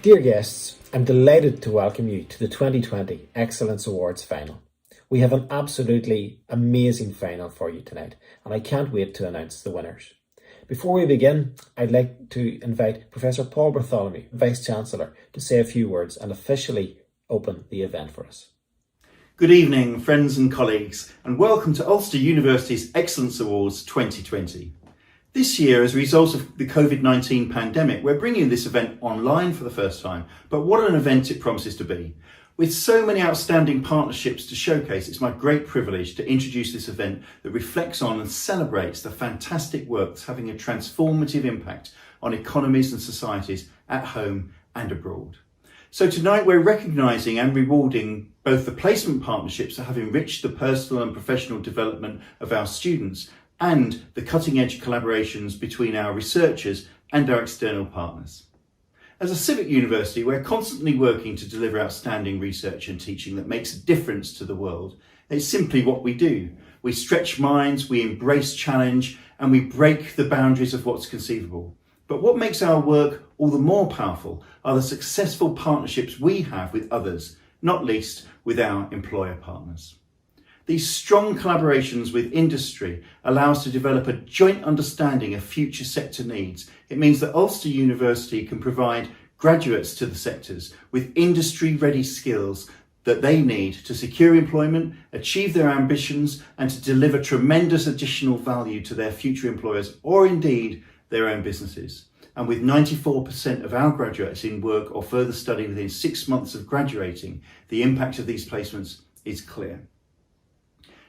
Dear guests, I'm delighted to welcome you to the 2020 Excellence Awards final. We have an absolutely amazing final for you tonight, and I can't wait to announce the winners. Before we begin, I'd like to invite Professor Paul Bartholomew, Vice-Chancellor, to say a few words and officially open the event for us. Good evening, friends and colleagues, and welcome to Ulster University's Excellence Awards 2020. This year, as a result of the COVID-19 pandemic, we're bringing this event online for the first time, but what an event it promises to be. With so many outstanding partnerships to showcase, it's my great privilege to introduce this event that reflects on and celebrates the fantastic work that's having a transformative impact on economies and societies at home and abroad. So tonight we're recognising and rewarding both the placement partnerships that have enriched the personal and professional development of our students and the cutting-edge collaborations between our researchers and our external partners. As a civic university, we're constantly working to deliver outstanding research and teaching that makes a difference to the world. It's simply what we do. We stretch minds, we embrace challenge, and we break the boundaries of what's conceivable. But what makes our work all the more powerful are the successful partnerships we have with others, not least with our employer partners. These strong collaborations with industry allow us to develop a joint understanding of future sector needs. It means that Ulster University can provide graduates to the sectors with industry-ready skills that they need to secure employment, achieve their ambitions, and to deliver tremendous additional value to their future employers or indeed their own businesses. And with 94% of our graduates in work or further study within 6 months of graduating, the impact of these placements is clear.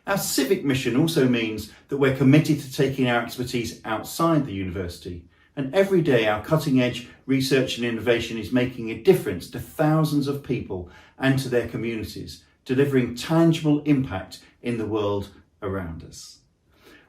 Our civic mission also means that we're committed to taking our expertise outside the university. And every day our cutting edge research and innovation is making a difference to thousands of people and to their communities, delivering tangible impact in the world around us.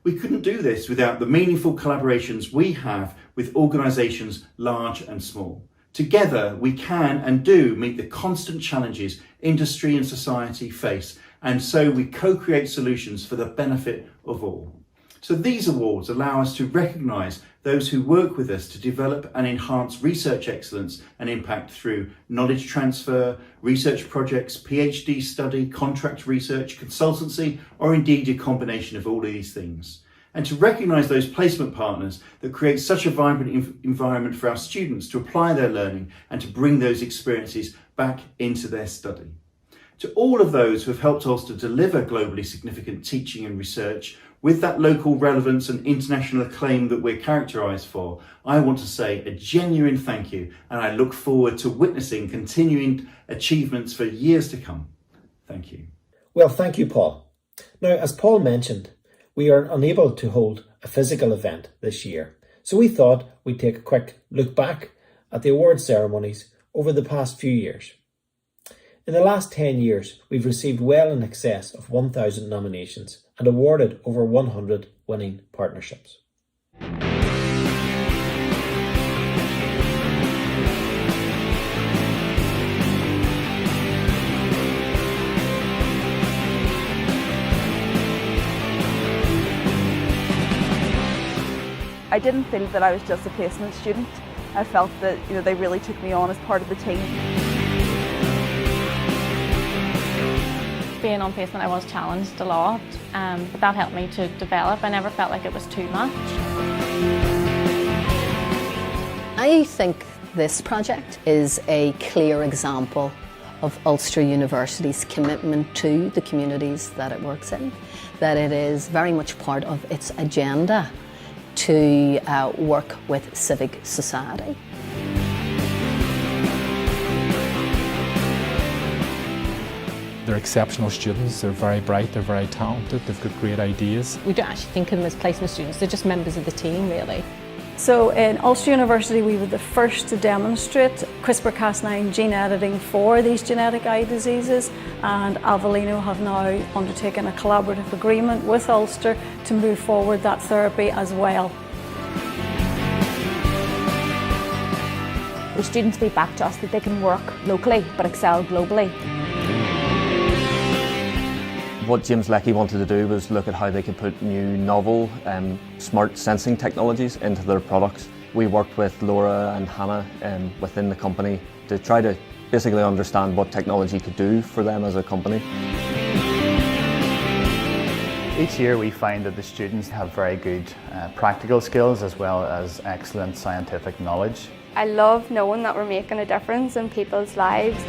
We couldn't do this without the meaningful collaborations we have with organisations large and small. Together we can and do meet the constant challenges industry and society face, and so we co-create solutions for the benefit of all. So these awards allow us to recognise those who work with us to develop and enhance research excellence and impact through knowledge transfer, research projects, PhD study, contract research, consultancy, or indeed a combination of all of these things. And to recognise those placement partners that create such a vibrant environment for our students to apply their learning and to bring those experiences back into their study. To all of those who have helped us to deliver globally significant teaching and research with that local relevance and international acclaim that we're characterised for, I want to say a genuine thank you, and I look forward to witnessing continuing achievements for years to come. Thank you. Well, thank you, Paul. Now, as Paul mentioned, we are unable to hold a physical event this year, so we thought we'd take a quick look back at the awards ceremonies over the past few years. In the last 10 years, we've received well in excess of 1,000 nominations and awarded over 100 winning partnerships. I didn't feel that I was just a placement student. I felt that they really took me on as part of the team. Being on placement, I was challenged a lot, but that helped me to develop. I never felt like it was too much. I think this project is a clear example of Ulster University's commitment to the communities that it works in, that it is very much part of its agenda to work with civic society. They're exceptional students, they're very bright, they're very talented, they've got great ideas. We don't actually think of them as placement students, they're just members of the team really. So in Ulster University we were the first to demonstrate CRISPR-Cas9 gene editing for these genetic eye diseases, and Avellino have now undertaken a collaborative agreement with Ulster to move forward that therapy as well. The students feedback to us that they can work locally but excel globally. What James Leckie wanted to do was look at how they could put new, novel, smart sensing technologies into their products. We worked with Laura and Hannah within the company to try to basically understand what technology could do for them as a company. Each year we find that the students have very good practical skills as well as excellent scientific knowledge. I love knowing that we're making a difference in people's lives.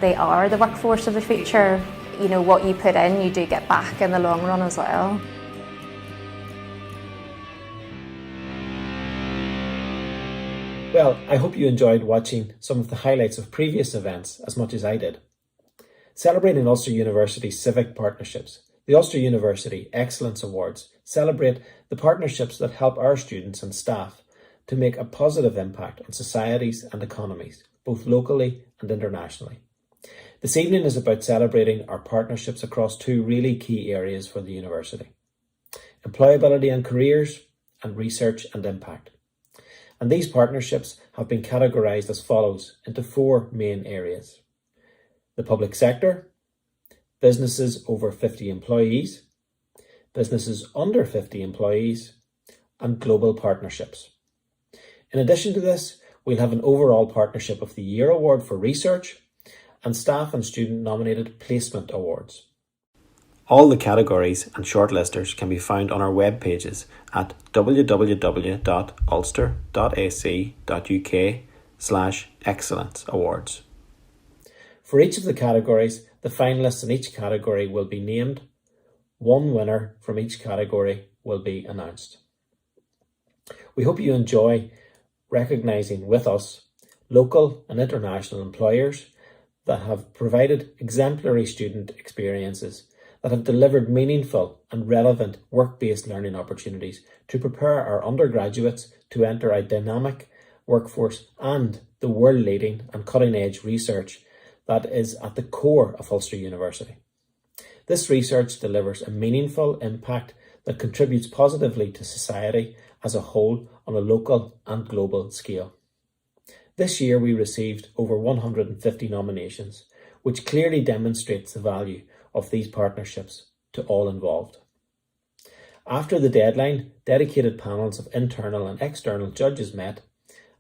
They are the workforce of the future. You know, what you put in, you do get back in the long run as well. Well, I hope you enjoyed watching some of the highlights of previous events as much as I did. Celebrating Ulster University's civic partnerships, the Ulster University Excellence Awards celebrate the partnerships that help our students and staff to make a positive impact on societies and economies, both locally and internationally. This evening is about celebrating our partnerships across two really key areas for the university: employability and careers, and research and impact. And these partnerships have been categorised as follows into four main areas: the public sector, businesses over 50 employees, businesses under 50 employees, and global partnerships. In addition to this, we'll have an overall Partnership of the Year award for research and staff and student nominated placement awards. All the categories and shortlisters can be found on our web pages at www.ulster.ac.uk/excellence awards. For each of the categories, the finalists in each category will be named. One winner from each category will be announced. We hope you enjoy recognising with us local and international employers that have provided exemplary student experiences, that have delivered meaningful and relevant work-based learning opportunities to prepare our undergraduates to enter a dynamic workforce and the world-leading and cutting-edge research that is at the core of Ulster University. This research delivers a meaningful impact that contributes positively to society as a whole on a local and global scale. This year we received over 150 nominations, which clearly demonstrates the value of these partnerships to all involved. After the deadline, dedicated panels of internal and external judges met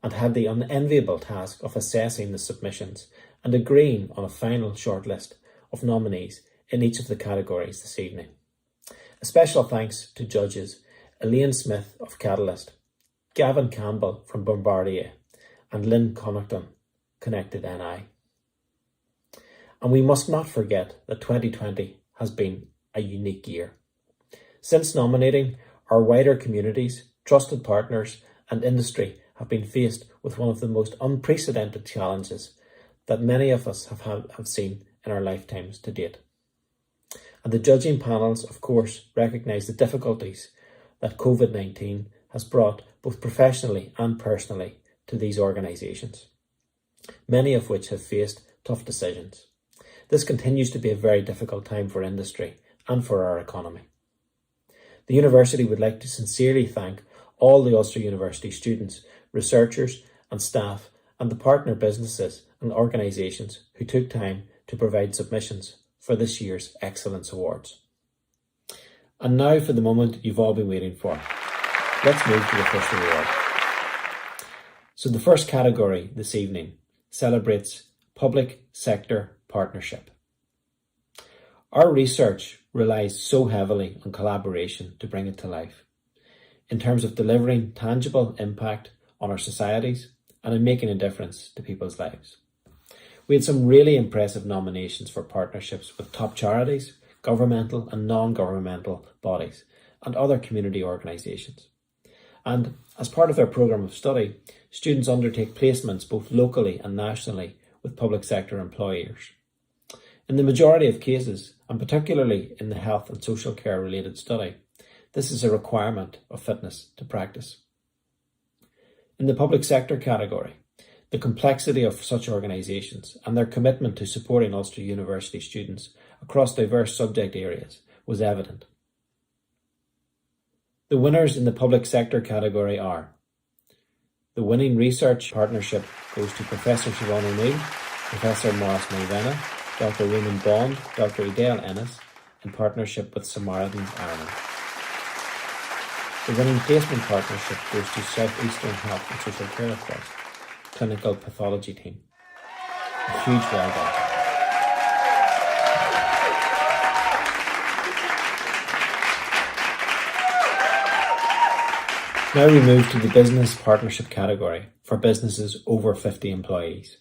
and had the unenviable task of assessing the submissions and agreeing on a final shortlist of nominees in each of the categories this evening. A special thanks to judges Elaine Smith of Catalyst, Gavin Campbell from Bombardier, and Lynn Connaughton, Connected NI. And we must not forget that 2020 has been a unique year. Since nominating, our wider communities, trusted partners and industry have been faced with one of the most unprecedented challenges that many of us have seen in our lifetimes to date. And the judging panels, of course, recognise the difficulties that COVID-19 has brought both professionally and personally to these organisations, many of which have faced tough decisions. This continues to be a very difficult time for industry and for our economy. The university would like to sincerely thank all the Ulster University students, researchers and staff and the partner businesses and organisations who took time to provide submissions for this year's Excellence Awards. And now for the moment you've all been waiting for. Let's move to the first award. So the first category this evening celebrates public sector partnership. Our research relies so heavily on collaboration to bring it to life, in terms of delivering tangible impact on our societies and in making a difference to people's lives. We had some really impressive nominations for partnerships with top charities, governmental and non-governmental bodies, and other community organisations. And as part of their programme of study, students undertake placements both locally and nationally with public sector employers. In the majority of cases, and particularly in the health and social care related study, this is a requirement of fitness to practice. In the public sector category, the complexity of such organisations and their commitment to supporting Ulster University students across diverse subject areas was evident. The winners in the public sector category are: the winning research partnership goes to Professor Siobhan O'Neill, Professor Maurice Mulvenna, Dr. Raymond Bond, Dr. Edel Ennis, in partnership with Samaritans Ireland. The winning placement partnership goes to South Eastern Health and Social Care Trust Clinical Pathology Team. A huge well done. Now we move to the business partnership category for businesses over 50 employees.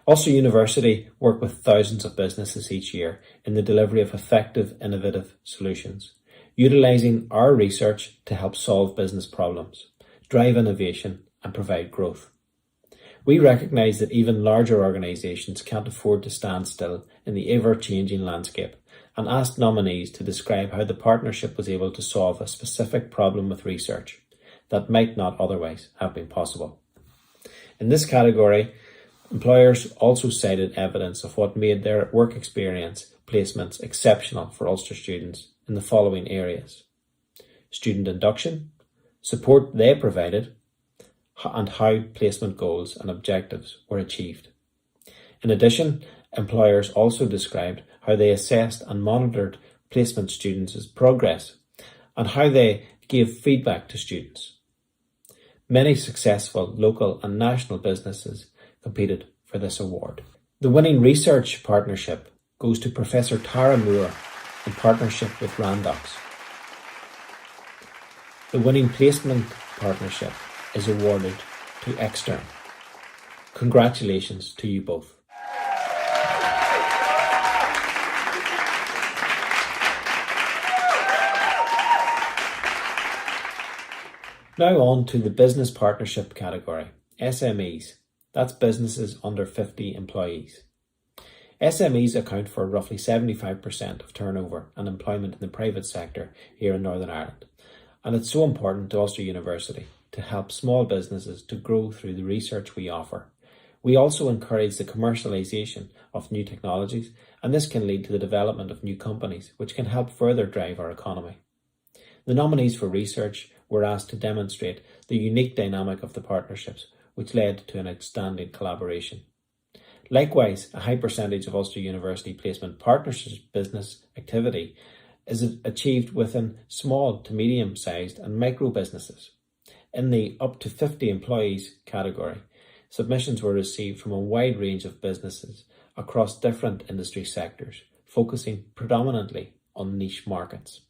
Ulster University work with thousands of businesses each year in the delivery of effective, innovative solutions, utilising our research to help solve business problems, drive innovation and provide growth. We recognise that even larger organisations can't afford to stand still in the ever-changing landscape and asked nominees to describe how the partnership was able to solve a specific problem with research that might not otherwise have been possible. In this category, employers also cited evidence of what made their work experience placements exceptional for Ulster students in the following areas: student induction, support they provided, and how placement goals and objectives were achieved. In addition, employers also described how they assessed and monitored placement students' progress and how they gave feedback to students. Many successful local and national businesses competed for this award. The winning research partnership goes to Professor Tara Moore in partnership with Randox. The winning placement partnership is awarded to Extern. Congratulations to you both. Now on to the business partnership category, SMEs. That's businesses under 50 employees. SMEs account for roughly 75% of turnover and employment in the private sector here in Northern Ireland. And it's so important to Ulster University to help small businesses to grow through the research we offer. We also encourage the commercialisation of new technologies, and this can lead to the development of new companies, which can help further drive our economy. The nominees for research were asked to demonstrate the unique dynamic of the partnerships, which led to an outstanding collaboration. Likewise, a high percentage of Ulster University placement partnerships business activity is achieved within small to medium-sized and micro businesses. In the up to 50 employees category, submissions were received from a wide range of businesses across different industry sectors, focusing predominantly on niche markets.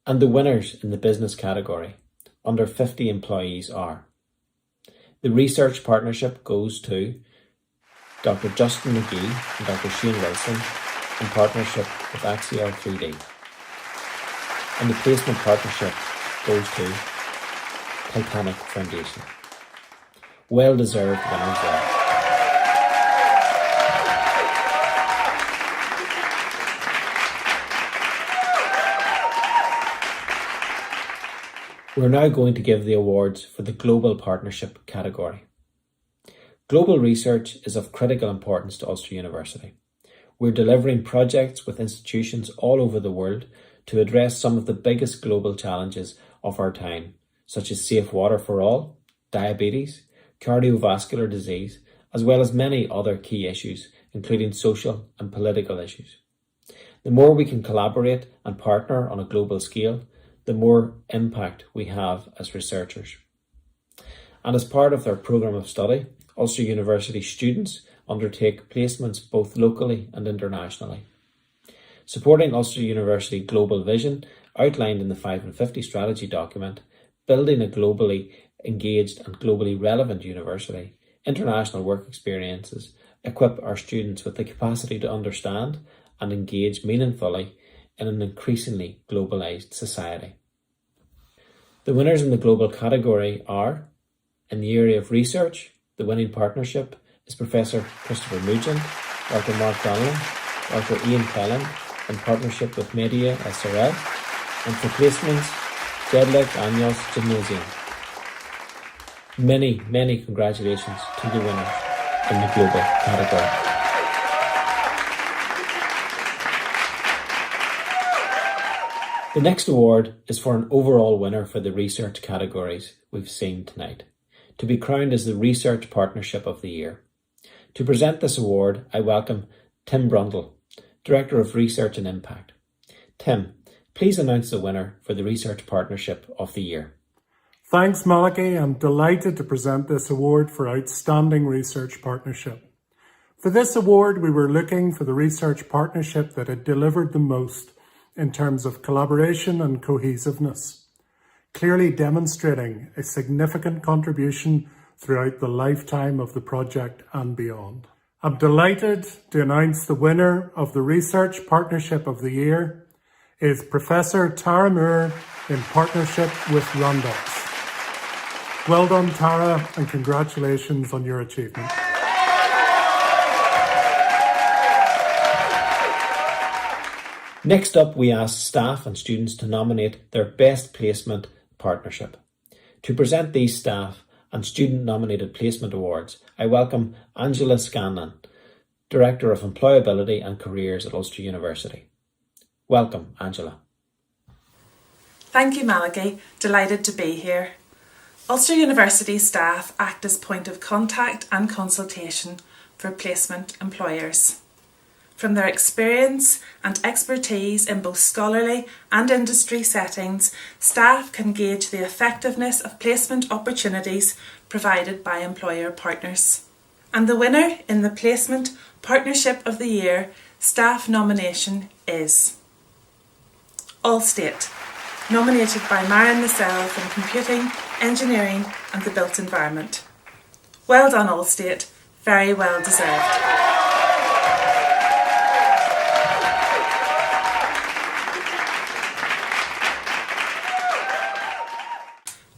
And the winners in the business category, under 50 employees, are: the research partnership goes to Dr. Justin McGee and Dr. Shane Wilson in partnership with Axial 3D. And the placement partnership goes to Titanic Foundation. Well deserved winners there. We're now going to give the awards for the Global Partnership category. Global research is of critical importance to Ulster University. We're delivering projects with institutions all over the world to address some of the biggest global challenges of our time, such as safe water for all, diabetes, cardiovascular disease, as well as many other key issues, including social and political issues. The more we can collaborate and partner on a global scale, the more impact we have as researchers. And as part of their programme of study, Ulster University students undertake placements both locally and internationally. Supporting Ulster University Global Vision, outlined in the 5 and 50 strategy document, building a globally engaged and globally relevant university, international work experiences equip our students with the capacity to understand and engage meaningfully in an increasingly globalised society. The winners in the global category are: in the area of research, the winning partnership is Professor Christopher Nugent, Dr. Mark Donnelly, Dr. Ian Kellan in partnership with Media SRL, and for placements, Jedlik Anyos Gymnasium. Many congratulations to the winners in the global category. The next award is for an overall winner for the research categories we've seen tonight, to be crowned as the Research Partnership of the Year. To present this award, I welcome Tim Brundle, Director of Research and Impact. Tim, please announce the winner for the Research Partnership of the Year. Thanks, Malachy. I'm delighted to present this award for Outstanding Research Partnership. For this award, we were looking for the research partnership that had delivered the most in terms of collaboration and cohesiveness, clearly demonstrating a significant contribution throughout the lifetime of the project and beyond. I'm delighted to announce the winner of the Research Partnership of the Year is Professor Tara Moore in partnership with Rondox. Well done, Tara, and congratulations on your achievement. Next up, we asked staff and students to nominate their Best Placement Partnership. To present these staff and student-nominated placement awards, I welcome Angela Scanlon, Director of Employability and Careers at Ulster University. Welcome, Angela. Thank you, Malachy. Delighted to be here. Ulster University staff act as point of contact and consultation for placement employers. From their experience and expertise in both scholarly and industry settings, staff can gauge the effectiveness of placement opportunities provided by employer partners. And the winner in the Placement Partnership of the Year staff nomination is Allstate, nominated by Marion Lascelles from Computing, Engineering and the Built Environment. Well done, Allstate. Very well deserved.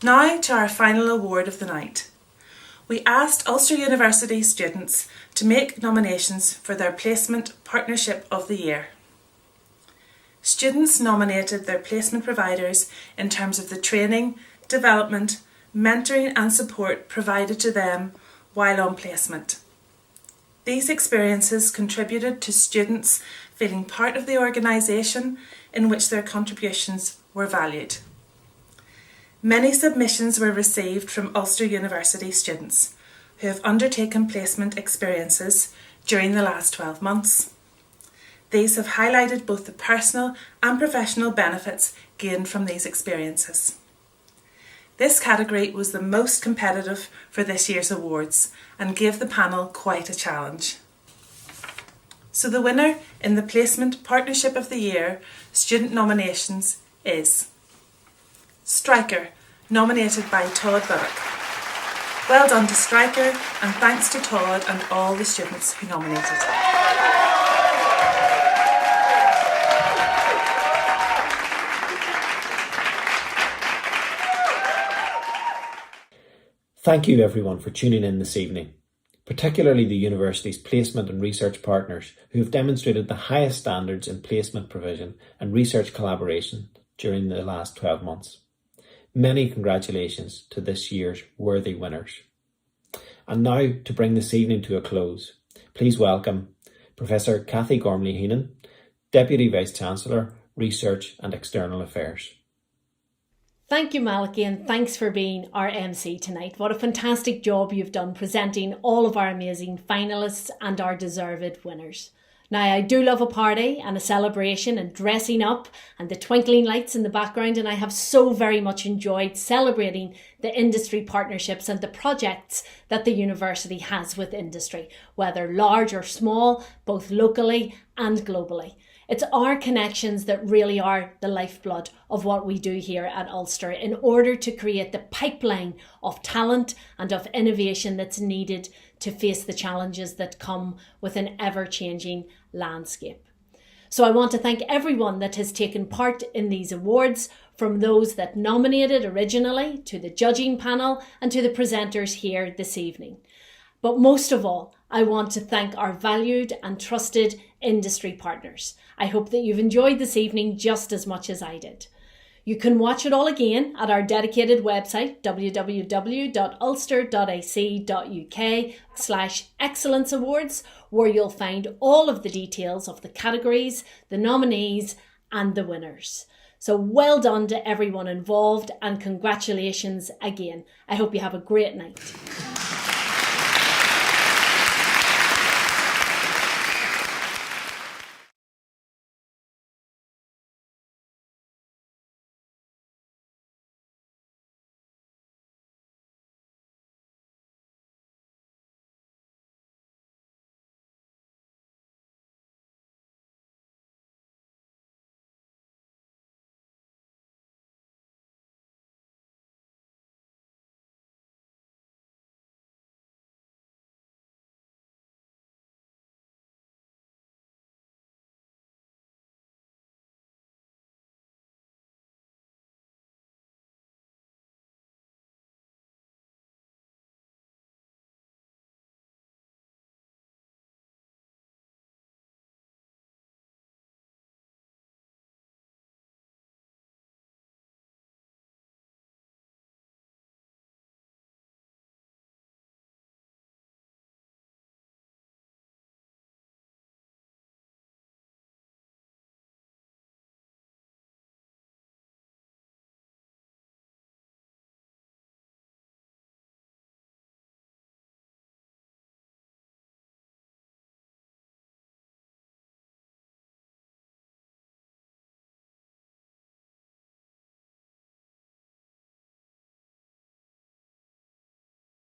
Now to our final award of the night. We asked Ulster University students to make nominations for their Placement Partnership of the Year. Students nominated their placement providers in terms of the training, development, mentoring and support provided to them while on placement. These experiences contributed to students feeling part of the organisation in which their contributions were valued. Many submissions were received from Ulster University students who have undertaken placement experiences during the last 12 months. These have highlighted both the personal and professional benefits gained from these experiences. This category was the most competitive for this year's awards and gave the panel quite a challenge. So the winner in the Placement Partnership of the Year student nominations is Striker, nominated by Todd Bullock. Well done to Striker, and thanks to Todd and all the students who nominated. Thank you everyone for tuning in this evening, particularly the university's placement and research partners who have demonstrated the highest standards in placement provision and research collaboration during the last 12 months. Many congratulations to this year's worthy winners. And now, to bring this evening to a close, please welcome Professor Cathy Gormley-Heenan, Deputy Vice-Chancellor, Research and External Affairs. Thank you, Malachy, and thanks for being our MC tonight. What a fantastic job you've done presenting all of our amazing finalists and our deserved winners. Now, I do love a party and a celebration and dressing up and the twinkling lights in the background, and I have so very much enjoyed celebrating the industry partnerships and the projects that the university has with industry, whether large or small, both locally and globally. It's our connections that really are the lifeblood of what we do here at Ulster in order to create the pipeline of talent and of innovation that's needed to face the challenges that come with an ever-changing landscape. So I want to thank everyone that has taken part in these awards, from those that nominated originally, to the judging panel and to the presenters here this evening. But most of all, I want to thank our valued and trusted industry partners. I hope that you've enjoyed this evening just as much as I did. You can watch it all again at our dedicated website, www.ulster.ac.uk/Excellence Awards, where you'll find all of the details of the categories, the nominees and the winners. So well done to everyone involved and congratulations again. I hope you have a great night.